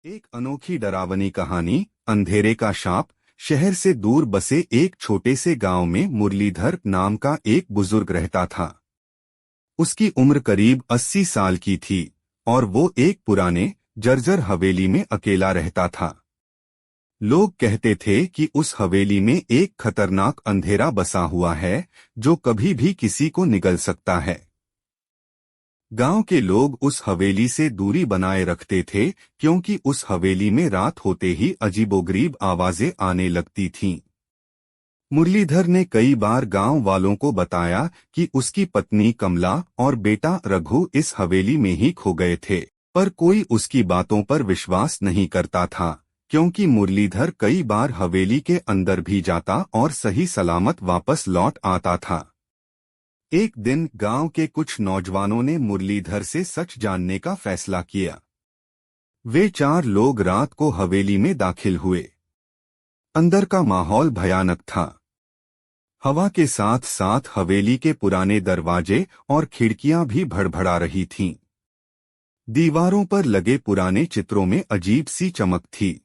एक अनोखी डरावनी कहानी। अंधेरे का शाप। शहर से दूर बसे एक छोटे से गांव में मुरलीधर नाम का एक बुजुर्ग रहता था। उसकी उम्र करीब 80 साल की थी और वो एक पुराने जर्जर हवेली में अकेला रहता था। लोग कहते थे कि उस हवेली में एक खतरनाक अंधेरा बसा हुआ है जो कभी भी किसी को निगल सकता है। गांव के लोग उस हवेली से दूरी बनाए रखते थे क्योंकि उस हवेली में रात होते ही अजीबोगरीब आवाजें आने लगती थीं। मुरलीधर ने कई बार गांव वालों को बताया कि उसकी पत्नी कमला और बेटा रघु इस हवेली में ही खो गए थे, पर कोई उसकी बातों पर विश्वास नहीं करता था क्योंकि मुरलीधर कई बार हवेली के अंदर भी जाता और सही सलामत वापस लौट आता था। एक दिन गांव के कुछ नौजवानों ने मुरलीधर से सच जानने का फैसला किया। वे 4 लोग रात को हवेली में दाखिल हुए। अंदर का माहौल भयानक था। हवा के साथ साथ हवेली के पुराने दरवाजे और खिड़कियां भी भड़भड़ा रही थीं। दीवारों पर लगे पुराने चित्रों में अजीब सी चमक थी।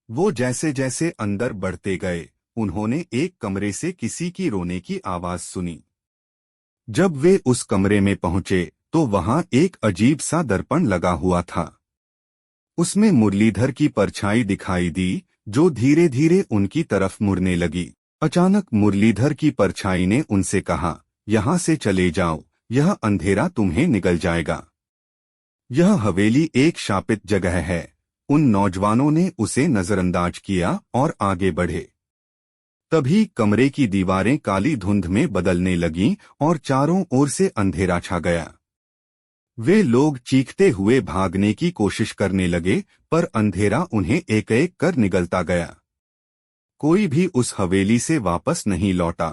वो जैसे जैसे अंदर बढ़ते गए, उन्होंने एक कमरे से किसी की रोने की आवाज सुनी। जब वे उस कमरे में पहुंचे तो वहां एक अजीब सा दर्पण लगा हुआ था। उसमें मुरलीधर की परछाई दिखाई दी जो धीरे धीरे उनकी तरफ मुड़ने लगी। अचानक मुरलीधर की परछाई ने उनसे कहा, यहाँ से चले जाओ, यह अंधेरा तुम्हें निगल जाएगा। यह हवेली एक शापित जगह है। उन नौजवानों ने उसे नजरअंदाज किया और आगे बढ़े। तभी कमरे की दीवारें काली धुंध में बदलने लगीं और चारों ओर से अंधेरा छा गया। वे लोग चीखते हुए भागने की कोशिश करने लगे, पर अंधेरा उन्हें एक एक कर निगलता गया। कोई भी उस हवेली से वापस नहीं लौटा।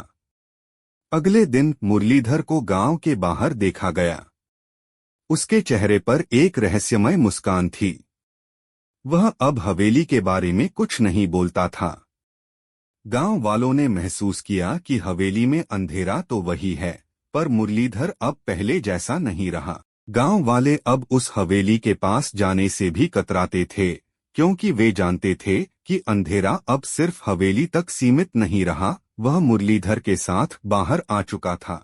अगले दिन मुरलीधर को गांव के बाहर देखा गया। उसके चेहरे पर एक रहस्यमय मुस्कान थी। वह अब हवेली के बारे में कुछ नहीं बोलता था। गांव वालों ने महसूस किया कि हवेली में अंधेरा तो वही है, पर मुरलीधर अब पहले जैसा नहीं रहा। गांव वाले अब उस हवेली के पास जाने से भी कतराते थे क्योंकि वे जानते थे कि अंधेरा अब सिर्फ हवेली तक सीमित नहीं रहा, वह मुरलीधर के साथ बाहर आ चुका था।